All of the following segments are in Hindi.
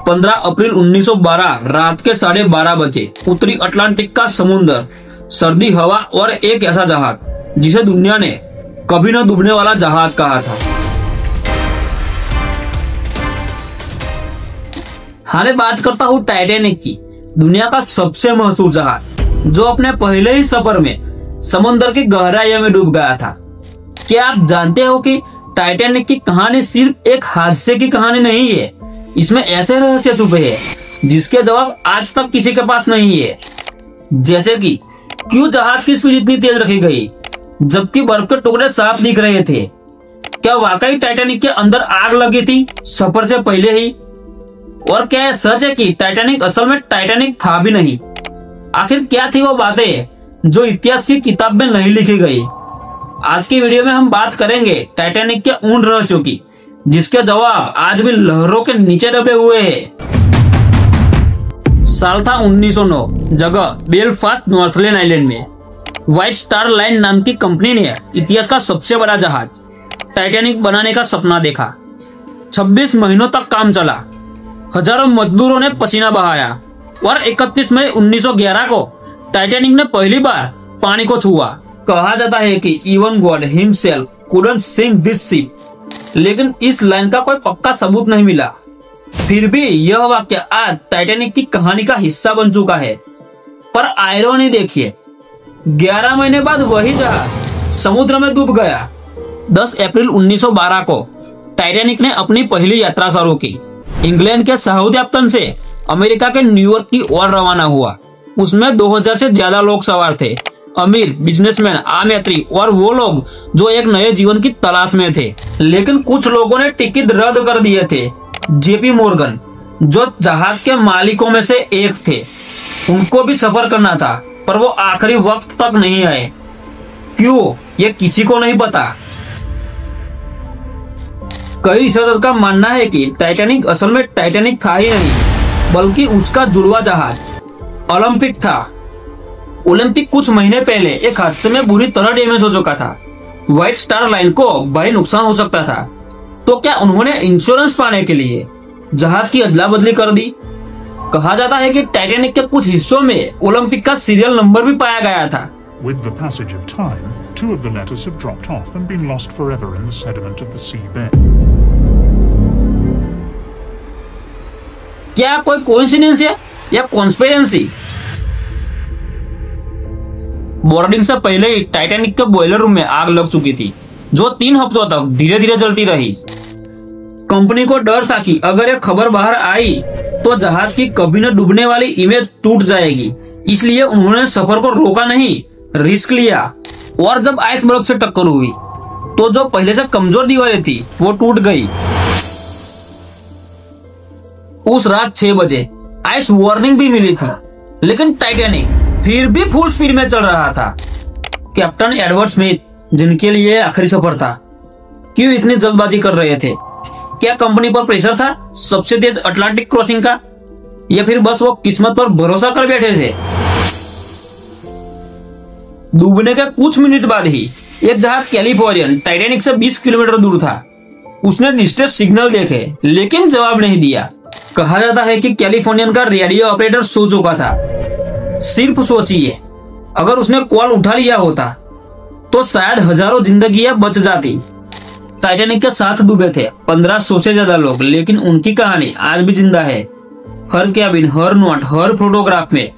15 अप्रैल 1912 रात के 12:30 बजे उत्तरी अटलांटिक का समुद्र, सर्दी हवा और एक ऐसा जहाज जिसे दुनिया ने कभी न डूबने वाला जहाज कहा था। हाँ, मैं बात करता हूँ टाइटैनिक की, दुनिया का सबसे मशहूर जहाज जो अपने पहले ही सफर में समुद्र की गहराइयों में डूब गया था। क्या आप जानते हो कि टाइटैनिक की कहानी सिर्फ एक हादसे की कहानी नहीं है, इसमें ऐसे रहस्य छुपे हैं जिसके जवाब आज तक किसी के पास नहीं है। जैसे कि क्यों जहाज की स्पीड इतनी तेज रखी गई जबकि बर्फ के टुकड़े साफ दिख रहे थे? क्या वाकई टाइटैनिक के अंदर आग लगी थी सफर से पहले ही? और क्या यह सच है कि टाइटैनिक असल में टाइटैनिक था भी नहीं? आखिर क्या थी वो बातें जो इतिहास की किताब में नहीं लिखी गई? आज की वीडियो में हम बात करेंगे टाइटैनिक के उन रहस्यों की जिसके जवाब आज भी लहरों के नीचे दबे हुए हैं। साल था 1909, जगह बेलफास्ट नॉर्थलैंड आइलैंड में। व्हाइट स्टार लाइन नाम की कंपनी ने इतिहास का सबसे बड़ा जहाज टाइटैनिक बनाने का सपना देखा। 26 महीनों तक काम चला, हजारों मजदूरों ने पसीना बहाया और 31 मई 1911 को टाइटैनिक ने पहली बार पानी को छुआ। कहा जाता है कि even God himself couldn't sink this ship, लेकिन इस लाइन का कोई पक्का सबूत नहीं मिला। फिर भी यह वाक्य आज टाइटैनिक की कहानी का हिस्सा बन चुका है। पर आयरनी देखिए, 11 महीने बाद वही जहाज समुद्र में डूब गया। 10 अप्रैल 1912 को टाइटैनिक ने अपनी पहली यात्रा शुरू की। इंग्लैंड के साउथहैम्पटन से अमेरिका के न्यूयॉर्क की ओर रवाना हुआ। उसमें 2000 से ज्यादा लोग सवार थे, अमीर, बिजनेसमैन, आम यात्री और वो लोग जो एक नए जीवन की तलाश में थे। लेकिन कुछ लोगों ने टिकट रद्द कर दिए थे। जेपी मॉर्गन, जो जहाज के मालिकों में से एक थे, उनको भी सफर करना था, पर वो आखिरी वक्त तक नहीं आए। क्यों, ये किसी को नहीं पता। कई रिसर्चर्स का मानना है कि टाइटैनिक असल में टाइटैनिक था ही नहीं, बल्कि उसका जुड़वा जहाज ओलंपिक था। ओलंपिक कुछ महीने पहले एक हादसे में बुरी तरह डैमेज हो चुका था। व्हाइट स्टार लाइन को भारी नुकसान हो सकता था, तो क्या उन्होंने इंश्योरेंस पाने के लिए जहाज की अदला बदली कर दी? कहा जाता है कि टाइटैनिक के कुछ हिस्सों में ओलंपिक का सीरियल नंबर भी पाया गया था। With the passage of time, 2 of the letters have dropped off and been lost forever in the sediment of the seabed. क्या कोई कोइंसिडेंस है या कॉन्स्पिरेंसी? बोर्डिंग से पहले ही टाइटैनिक के बॉयलर रूम में आग लग चुकी थी, जो 3 हफ्तों तक धीरे धीरे जलती रही। कंपनी को डर था कि अगर ये खबर बाहर आई तो जहाज की कभी न डूबने वाली इमेज टूट जाएगी, इसलिए उन्होंने सफर को रोका नहीं, रिस्क लिया। और जब आइसबर्ग से टक्कर हुई तो जो पहले से कमजोर दीवारें थी वो टूट गई। उस रात 6 बजे आइस वार्निंग भी मिली थी, लेकिन टाइटैनिक फिर भी फुल स्पीड में चल रहा था। कैप्टन एडवर्ड स्मिथ, जिनके लिए आखिरी सफर था, क्यों इतनी जल्दबाजी कर रहे थे? क्या कंपनी पर प्रेशर था सबसे तेज अटलांटिक क्रॉसिंग का, या फिर बस वो किस्मत पर भरोसा कर बैठे थे? डूबने के कुछ मिनट बाद ही एक जहाज कैलिफोर्नियन टाइटैनिक से 20 किलोमीटर दूर था। उसने डिस्ट्रेस सिग्नल देखे लेकिन जवाब नहीं दिया। कहा जाता है कि कैलिफोर्नियन का रेडियो ऑपरेटर सो चुका था। सिर्फ सोचिए, अगर उसने कॉल उठा लिया होता तो शायद हजारों जिंदगियां बच जाती। टाइटैनिक के साथ डूबे थे 1500 से ज्यादा लोग, लेकिन उनकी कहानी आज भी जिंदा है। हर कैबिन, हर नोट, हर फोटोग्राफ में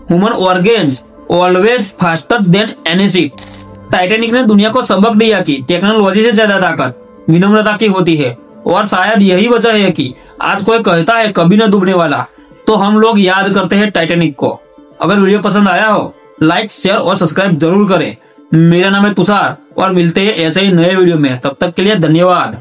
human organs always faster than any ship. Titanic ने दुनिया को सबक दिया कि टेक्नोलॉजी से ज्यादा ताकत विनम्रता की होती है। और शायद यही वजह है कि आज कोई कहता है कभी न डूबने वाला, तो हम लोग याद करते हैं टाइटैनिक को। अगर वीडियो पसंद आया हो, लाइक, शेयर और सब्सक्राइब जरूर करें। मेरा नाम है तुषार और मिलते हैं ऐसे ही नए वीडियो में। तब तक के लिए धन्यवाद।